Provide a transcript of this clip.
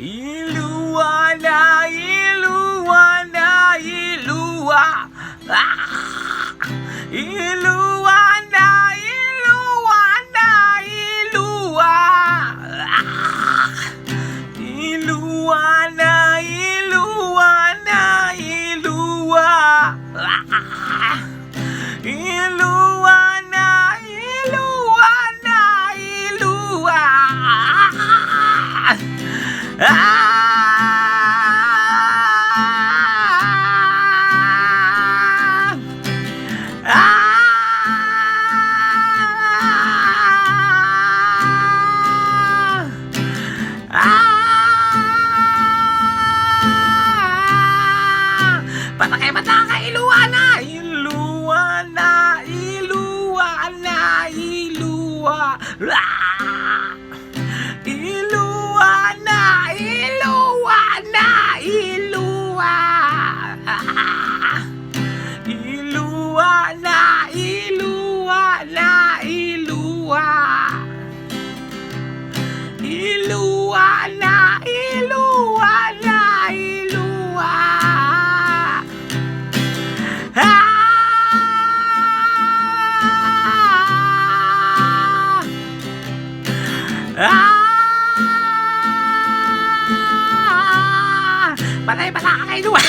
Iluwa na, iluwa na, iluwa. Iluwa na, iluwa na, iluwa. Iluwa na, iluwa na, iluwa. Iluwa na, iluwa na, iluwa. Patake, iluwa na, iluwa na, iluwa na, iluwa. Iluwa na, iluwa na, iluwa. Iluwa na, iluwa na, iluwa. Iluwa na, iluwa na, iluwa. Patay, patay, iluwa.